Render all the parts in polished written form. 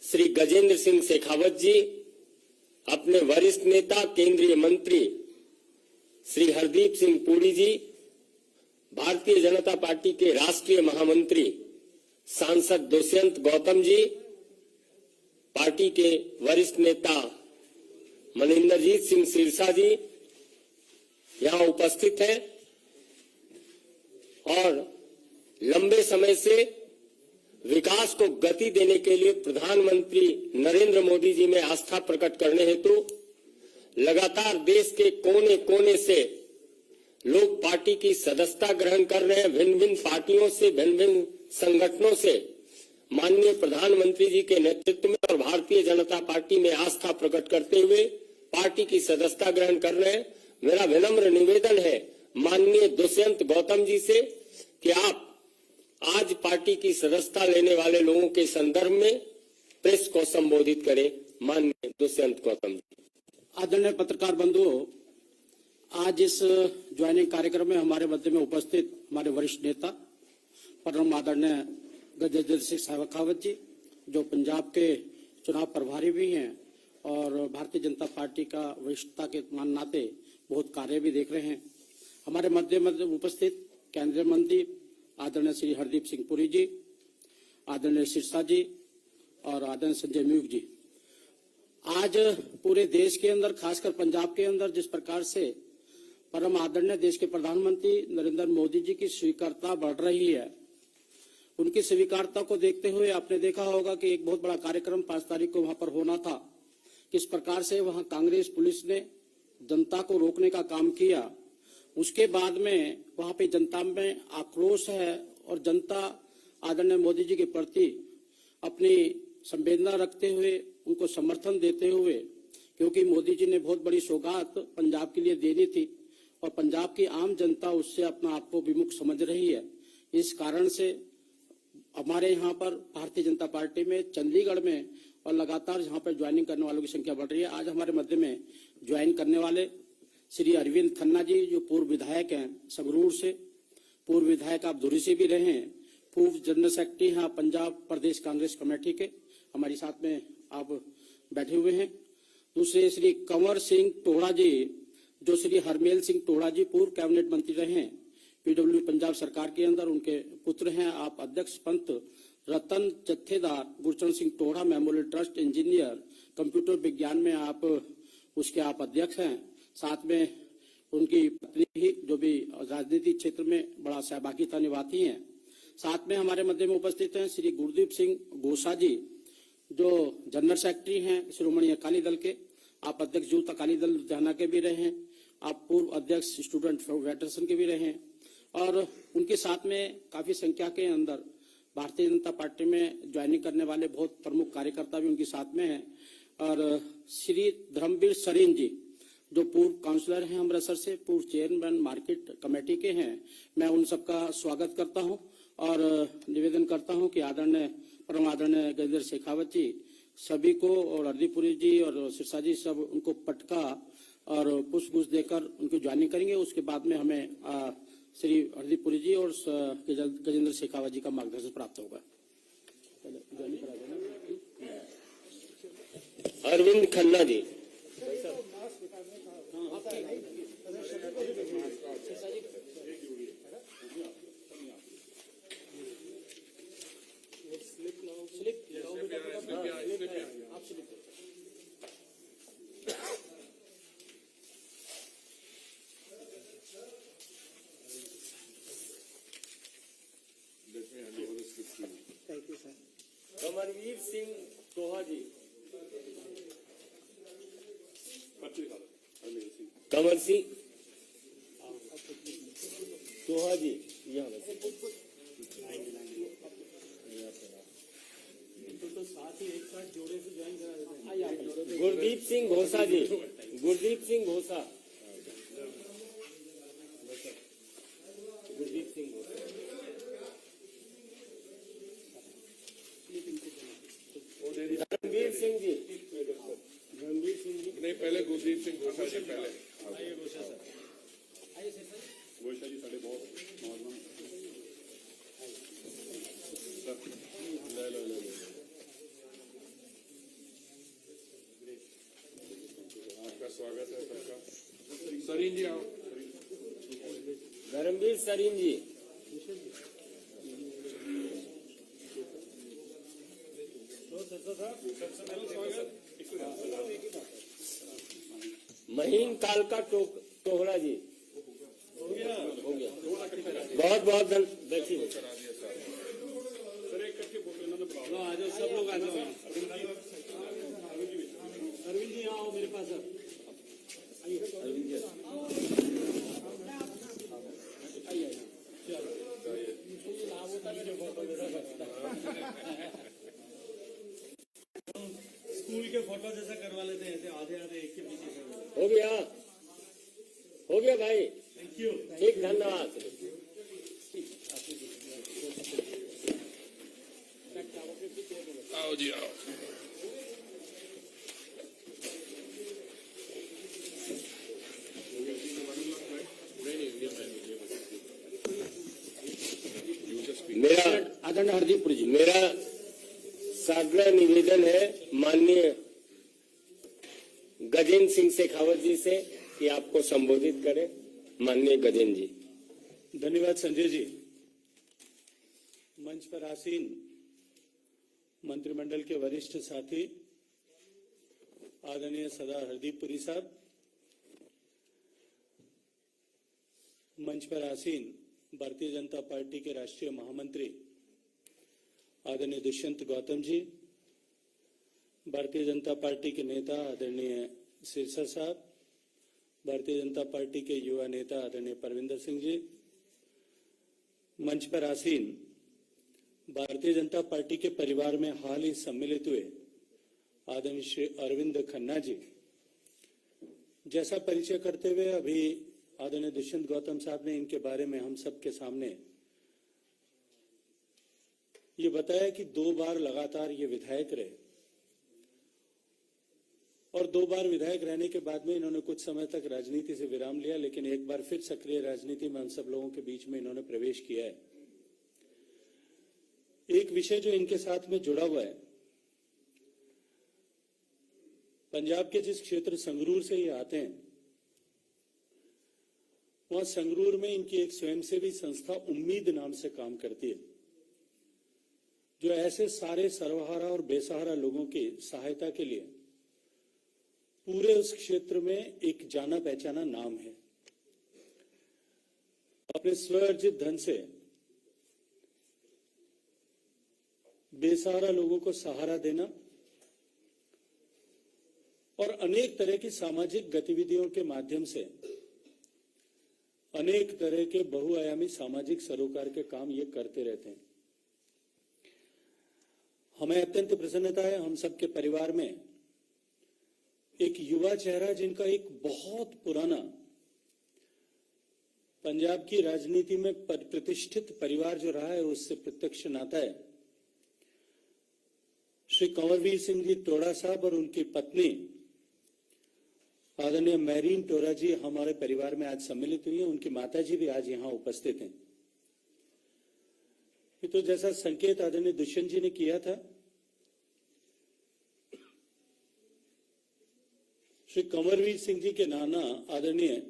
श्री गजेंद्र सिंह शेखावत जी, अपने वरिष्ठ नेता केंद्रीय मंत्री श्री हरदीप सिंह पुरी जी, भारतीय जनता पार्टी के राष्ट्रीय महामंत्री सांसद दुष्यंत गौतम जी, पार्टी के वरिष्ठ नेता मनिंदरजीत सिंह सिरसा जी यहां उपस्थित हैं और लंबे समय से विकास को गति देने के लिए प्रधानमंत्री नरेंद्र मोदी जी में आस्था प्रकट करने हेतु लगातार देश के कोने कोने से लोग पार्टी की सदस्यता ग्रहण कर रहे हैं। भिन्न भिन्न पार्टियों से, भिन्न भिन्न संगठनों से माननीय प्रधानमंत्री जी के नेतृत्व में और भारतीय जनता पार्टी में आस्था प्रकट करते हुए पार्टी की सदस्यता ग्रहण कर रहे हैं। मेरा विनम्र निवेदन है माननीय दुष्यंत गौतम जी से कि आप आज पार्टी की सदस्यता लेने वाले लोगों के संदर्भ में प्रेस को संबोधित करें। माननीय दुष्यंत गौतम जी। आदरणीय पत्रकार बंधुओं, आज इस ज्वाइनिंग कार्यक्रम में हमारे मध्य में उपस्थित हमारे वरिष्ठ नेता परम आदरणीय गजेंद्र सिंह शेखावत जी, जो पंजाब के चुनाव प्रभारी भी हैं और भारतीय जनता पार्टी का वरिष्ठता के नाते बहुत कार्य भी देख रहे हैं। हमारे मध्य में उपस्थित केंद्रीय मंत्री आदरणीय श्री हरदीप सिंह पुरी जी, आदरणीय सिरसा जी और आदरणीय संजय म्यूक जी। आज पूरे देश के अंदर, खासकर पंजाब के अंदर जिस प्रकार से परम आदरणीय देश के प्रधानमंत्री नरेंद्र मोदी जी की स्वीकार्यता बढ़ रही है, उनकी स्वीकार्यता को देखते हुए आपने देखा होगा कि एक बहुत बड़ा कार्यक्रम 5 तारीख को वहां पर होना था। किस प्रकार से वहां कांग्रेस पुलिस ने जनता को रोकने का काम किया, उसके बाद में वहां पे जनता में आक्रोश है और जनता आदरणीय मोदी जी के प्रति अपनी संवेदना रखते हुए उनको समर्थन देते हुए, क्योंकि मोदी जी ने बहुत बड़ी सौगात पंजाब के लिए देनी थी और पंजाब की आम जनता उससे अपना आप को विमुख समझ रही है। इस कारण से हमारे यहाँ पर भारतीय जनता पार्टी में चंडीगढ़ में और लगातार यहाँ पर ज्वाइनिंग करने वालों की संख्या बढ़ रही है। आज हमारे मध्य में ज्वाइन करने वाले श्री अरविंद खन्ना जी, जो पूर्व विधायक हैं संगरूर से, पूर्व विधायक आप धुरी से भी रहे हैं, पूर्व जनरल सेक्रेटरी हैं पंजाब प्रदेश कांग्रेस कमेटी के, हमारे साथ में आप बैठे हुए हैं। दूसरे श्री कंवर सिंह टोड़ा जी, जो श्री हरमेल सिंह टोड़ा जी पूर्व कैबिनेट मंत्री रहे हैं पीडब्ल्यू पंजाब सरकार के अंदर, उनके पुत्र हैं। आप अध्यक्ष Panth Ratan Jathedar Gurcharan Singh Tohra memorial trust engineer computer विज्ञान में आप उसके आप अध्यक्ष हैं। साथ में उनकी पत्नी ही जो भी राजनीतिक क्षेत्र में बड़ा सहभागिता निभाती हैं। साथ में हमारे मध्य में उपस्थित हैं श्री गुरदीप सिंह घोषा जी, जो जनरल सेक्रेटरी हैं श्रोमणी अकाली दल के, आप अध्यक्ष यूथ अकाली दल लुधियाना के भी रहे हैं, आप पूर्व अध्यक्ष स्टूडेंट फेडरेशन के भी रहे हैं और उनके साथ में काफी संख्या के अंदर भारतीय जनता पार्टी में ज्वाइनिंग करने वाले बहुत प्रमुख कार्यकर्ता भी उनके साथ में हैं। और श्री धर्मवीर सरीन जी, जो पूर्व काउंसलर हैं अमृतसर से, पूर्व चेयरमैन मार्केट कमेटी के हैं, मैं उन सबका स्वागत करता हूं और निवेदन करता हूं कि आदरणीय परम आदरणीय गजेंद्र शेखावत जी सभी को और हरदीपुरी जी और सिरसा जी सब उनको पटका और पुष्प देकर उनको ज्वाइनिंग करेंगे। उसके बाद में हमें श्री हरदीपुरी जी और गजेंद्र शेखावत जी का मार्गदर्शन प्राप्त होगा। अरविंद खन्ना जी। कमरवीर सिंह टोहा जी, कंवर सिंह टोहा जी, तो साथ ही एक साथ जोड़े से ज्वाइन करा देते हैं। गुरदीप सिंह घोषा जी, गुरदीप सिंह घोषा, गुरदीप सिंह घोषा, धर्मवीर सिंह जी, धर्मवीर सिंह जी नहीं, पहले गुरदीप सिंह घोषा जी पहले। आइए घोषा सर, आइए सर, घोषा जी साढ़े बहुत ले लो। सरीन जी आओ। धर्मवीर सरीन जी, महीन कालका टोहरा जी, हो गया। बहुत बहुत देखिए करा दिया सर। सर एक करके फोटो इन्होंने लो, आ जाओ, सब लोग आ जाओ। अरविंद जी यहाँ आओ मेरे पास अब। स्कूल के फोटो जैसा करवा लेते हैं, ऐसे आधे आधे एक के पीछे कर। हो गया भाई, थैंक यू। ठीक, धन्यवाद। आओ जी आओ। मेरा आदरणीय हरदीपुर जी, मेरा साग्रह निवेदन है माननीय गजेंद्र सिंह शेखावत जी से कि आपको संबोधित करें। माननीय गजेंद्र जी। धन्यवाद संजय जी। मंच पर आसीन मंत्रिमंडल के वरिष्ठ साथी आदरणीय सरदार हरदीपुरी साहब, मंच पर आसीन भारतीय जनता पार्टी के राष्ट्रीय महामंत्री आदरणीय दुष्यंत गौतम जी, भारतीय जनता पार्टी के नेता आदरणीय सिरसा साहब, भारतीय जनता पार्टी के युवा नेता आदरणीय परविंदर सिंह जी, मंच पर आसीन भारतीय जनता पार्टी के परिवार में हाल ही सम्मिलित हुए आदरणीय श्री अरविंद खन्ना जी। जैसा परिचय करते हुए अभी आदरणीय दुष्यंत गौतम साहब ने इनके बारे में हम सबके सामने ये बताया कि 2 बार लगातार ये विधायक रहे और 2 बार विधायक रहने के बाद में इन्होंने कुछ समय तक राजनीति से विराम लिया, लेकिन एक बार फिर सक्रिय राजनीति में हम सब लोगों के बीच में इन्होंने प्रवेश किया है। एक विषय जो इनके साथ में जुड़ा हुआ है, पंजाब के जिस क्षेत्र संगरूर से ये आते हैं, वहां संगरूर में इनकी एक स्वयंसेवी संस्था उम्मीद नाम से काम करती है, जो ऐसे सारे सर्वहारा और बेसहारा लोगों की सहायता के लिए पूरे उस क्षेत्र में एक जाना पहचाना नाम है। अपने स्वअर्जित धन से बेसहारा लोगों को सहारा देना और अनेक तरह की सामाजिक गतिविधियों के माध्यम से अनेक तरह के बहुआयामी सामाजिक सरोकार के काम ये करते रहते हैं। हमें अत्यंत प्रसन्नता है, हम सबके परिवार में एक युवा चेहरा जिनका एक बहुत पुराना पंजाब की राजनीति में प्रतिष्ठित परिवार जो रहा है उससे प्रत्यक्ष नाता है। श्री कंवरवीर सिंह जी टोड़ा साहब और उनकी पत्नी आदरणीय मैरीन टोरा जी हमारे परिवार में आज सम्मिलित हुई हैं। उनकी माताजी भी आज यहां उपस्थित हैं। तो जैसा संकेत आदरणीय दुष्यंत जी ने किया था, श्री कंवरवीर सिंह जी के नाना आदरणीय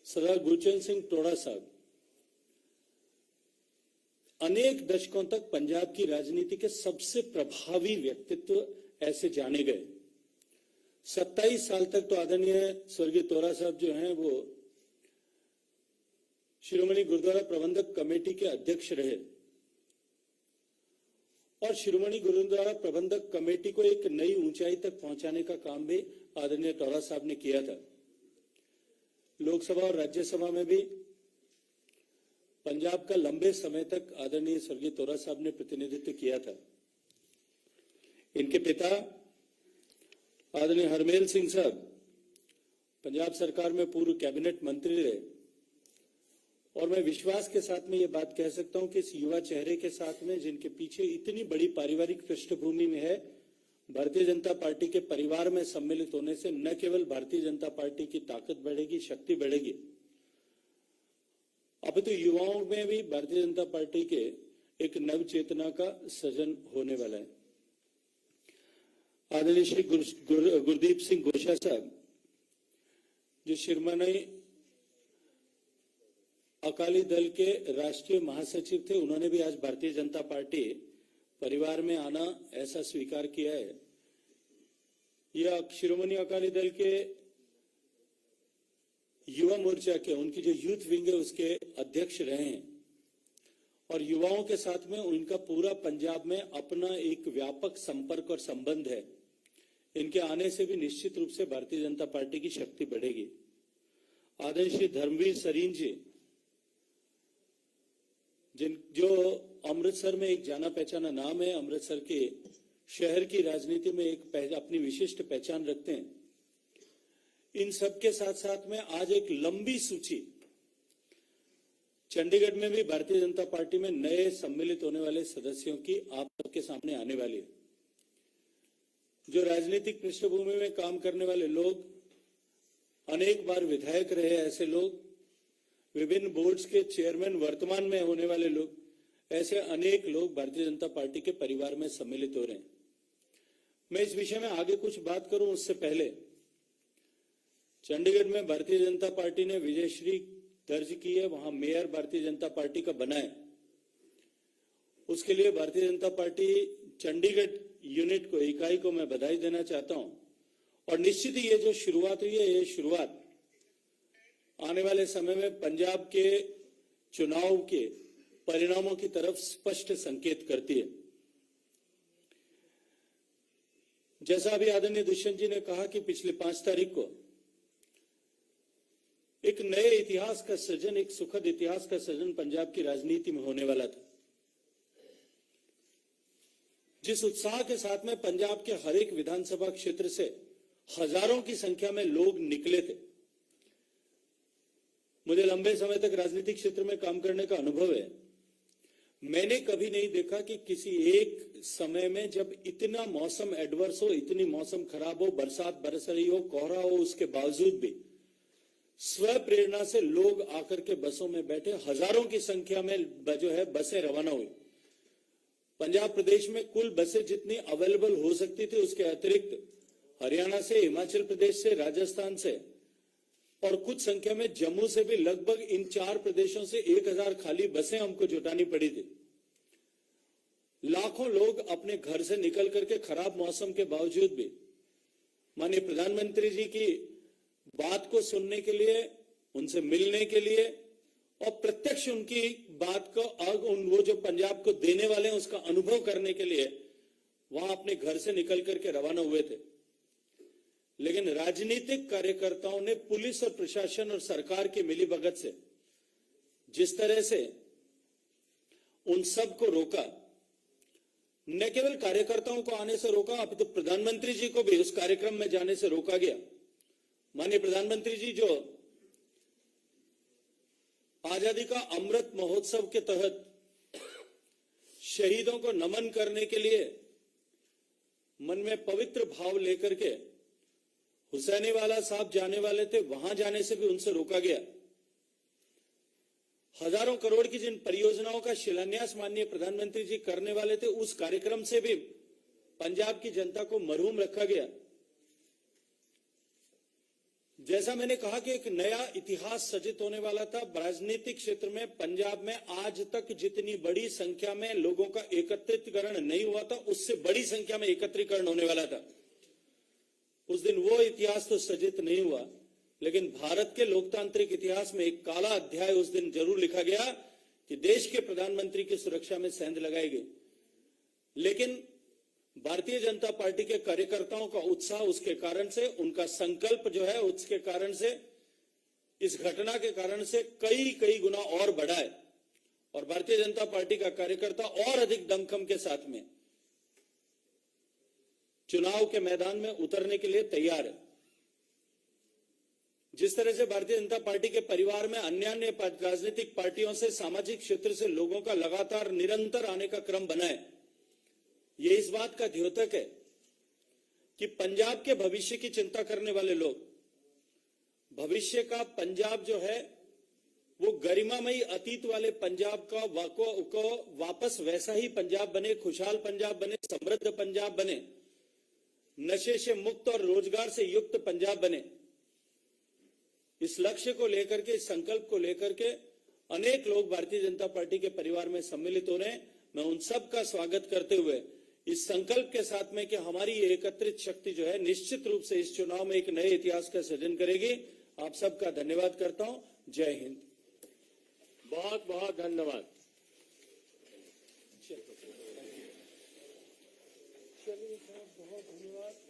सरदार गुरचरण सिंह टोड़ा साहब अनेक दशकों तक पंजाब की राजनीति के सबसे प्रभावी व्यक्तित्व ऐसे जाने गए। 27 साल तक तो आदरणीय स्वर्गीय टोड़ा साहब जो हैं वो शिरोमणि गुरुद्वारा प्रबंधक कमेटी के अध्यक्ष रहे और शिरोमणि गुरुद्वारा प्रबंधक कमेटी को एक नई ऊंचाई तक पहुंचाने का काम भी आदरणीय टोड़ा साहब ने किया था। लोकसभा और राज्यसभा में भी पंजाब का लंबे समय तक आदरणीय स्वर्गीय टोड़ा साहब ने प्रतिनिधित्व किया था। इनके पिता आदरणीय हरमेल सिंह साहब पंजाब सरकार में पूर्व कैबिनेट मंत्री रहे और मैं विश्वास के साथ में ये बात कह सकता हूं कि इस युवा चेहरे के साथ में जिनके पीछे इतनी बड़ी पारिवारिक पृष्ठभूमि में है, भारतीय जनता पार्टी के परिवार में सम्मिलित होने से न केवल भारतीय जनता पार्टी की ताकत बढ़ेगी, शक्ति बढ़ेगी, अब तो युवाओं में भी भारतीय जनता पार्टी के एक नव चेतना का सृजन होने वाला है। आदरणीय श्री गुरदीप सिंह घोषा साहब जो शिरोमणि अकाली दल के राष्ट्रीय महासचिव थे, उन्होंने भी आज भारतीय जनता पार्टी परिवार में आना ऐसा स्वीकार किया है। यह शिरोमणि अकाली दल के युवा मोर्चा के, उनकी जो यूथ विंग है उसके अध्यक्ष रहे हैं और युवाओं के साथ में उनका पूरा पंजाब में अपना एक व्यापक संपर्क और संबंध है। इनके आने से भी निश्चित रूप से भारतीय जनता पार्टी की शक्ति बढ़ेगी। आदरणीय श्री धर्मवीर सरीन जी, जो अमृतसर में एक जाना पहचाना नाम है, अमृतसर के शहर की राजनीति में एक अपनी विशिष्ट पहचान रखते हैं। इन सब के साथ साथ में आज एक लंबी सूची चंडीगढ़ में भी भारतीय जनता पार्टी में नए सम्मिलित होने वाले सदस्यों की आप सबके सामने आने वाली है। जो राजनीतिक पृष्ठभूमि में काम करने वाले लोग, अनेक बार विधायक रहे ऐसे लोग, विभिन्न बोर्ड्स के चेयरमैन वर्तमान में होने वाले लोग, ऐसे अनेक लोग भारतीय जनता पार्टी के परिवार में सम्मिलित हो रहे हैं। मैं इस विषय में आगे कुछ बात करूं उससे पहले चंडीगढ़ में भारतीय जनता पार्टी ने विजयश्री दर्ज की है, वहां मेयर भारतीय जनता पार्टी का बना है। उसके लिए भारतीय जनता पार्टी चंडीगढ़ यूनिट को, इकाई को मैं बधाई देना चाहता हूं और निश्चित ही ये जो शुरुआत हुई है, ये शुरुआत आने वाले समय में पंजाब के चुनाव के परिणामों की तरफ स्पष्ट संकेत करती है। जैसा अभी आदरणीय दुष्यंत जी ने कहा कि पिछले 5 तारीख को एक नए इतिहास का सृजन, एक सुखद इतिहास का सृजन पंजाब की राजनीति में होने वाला था। जिस उत्साह के साथ में पंजाब के हर एक विधानसभा क्षेत्र से हजारों की संख्या में लोग निकले थे। मुझे लंबे समय तक राजनीतिक क्षेत्र में काम करने का अनुभव है। मैंने कभी नहीं देखा कि किसी एक समय में जब इतना मौसम एडवर्स हो, इतनी मौसम खराब हो, बरसात बरस रही हो, कोहरा हो, उसके बावजूद भी स्व प्रेरणा से लोग आकर के बसों में बैठे, हजारों की संख्या में जो है बसें रवाना हुई। पंजाब प्रदेश में कुल बसें जितनी अवेलेबल हो सकती थी, उसके अतिरिक्त हरियाणा से, हिमाचल प्रदेश से, राजस्थान से और कुछ संख्या में जम्मू से भी लगभग इन 4 प्रदेशों से 1000 खाली बसें हमको जुटानी पड़ी थी। लाखों लोग अपने घर से निकल करके खराब मौसम के बावजूद भी माननीय प्रधानमंत्री जी की बात को सुनने के लिए, उनसे मिलने के लिए और प्रत्यक्ष उनकी बात को, वो जो पंजाब को देने वाले हैं उसका अनुभव करने के लिए वहां अपने घर से निकल करके रवाना हुए थे। लेकिन राजनीतिक कार्यकर्ताओं ने पुलिस और प्रशासन और सरकार की मिलीभगत से जिस तरह से उन सबको रोका, न केवल कार्यकर्ताओं को आने से रोका, अब तो प्रधानमंत्री जी को भी उस कार्यक्रम में जाने से रोका गया। माननीय प्रधानमंत्री जी जो आजादी का अमृत महोत्सव के तहत शहीदों को नमन करने के लिए मन में पवित्र भाव लेकर के हुसैनीवाला साहब जाने वाले थे, वहां जाने से भी उनसे रोका गया। हजारों करोड़ की जिन परियोजनाओं का शिलान्यास माननीय प्रधानमंत्री जी करने वाले थे, उस कार्यक्रम से भी पंजाब की जनता को मरहूम रखा गया। जैसा मैंने कहा कि एक नया इतिहास सृजित होने वाला था राजनीतिक क्षेत्र में। पंजाब में आज तक जितनी बड़ी संख्या में लोगों का एकत्रीकरण नहीं हुआ था, उससे बड़ी संख्या में एकत्रीकरण होने वाला था। उस दिन वो इतिहास तो सृजित नहीं हुआ, लेकिन भारत के लोकतांत्रिक इतिहास में एक काला अध्याय उस दिन जरूर लिखा गया कि देश के प्रधानमंत्री की सुरक्षा में सेंध लगाई गई। लेकिन भारतीय जनता पार्टी के कार्यकर्ताओं का उत्साह, उसके कारण से उनका संकल्प जो है, उसके कारण से, इस घटना के कारण से कई गुना और बढ़ा है और भारतीय जनता पार्टी का कार्यकर्ता और अधिक दमखम के साथ में चुनाव के मैदान में उतरने के लिए तैयार है। जिस तरह से भारतीय जनता पार्टी के परिवार में अन्य राजनीतिक पार्टियों से, सामाजिक क्षेत्र से लोगों का लगातार निरंतर आने का क्रम बना है, ये इस बात का द्योतक है कि पंजाब के भविष्य की चिंता करने वाले लोग, भविष्य का पंजाब जो है वो गरिमामयी अतीत वाले पंजाब का वापस वैसा ही पंजाब बने, खुशहाल पंजाब बने, समृद्ध पंजाब बने, नशे से मुक्त और रोजगार से युक्त पंजाब बने, इस लक्ष्य को लेकर के, इस संकल्प को लेकर के अनेक लोग भारतीय जनता पार्टी के परिवार में सम्मिलित हो रहे हैं। मैं उन सब का स्वागत करते हुए इस संकल्प के साथ में कि हमारी ये एकत्रित शक्ति जो है निश्चित रूप से इस चुनाव में एक नए इतिहास का सृजन करेगी। आप सबका धन्यवाद करता हूं। जय हिंद। बहुत बहुत धन्यवाद। चलिए साहब, बहुत धन्यवाद।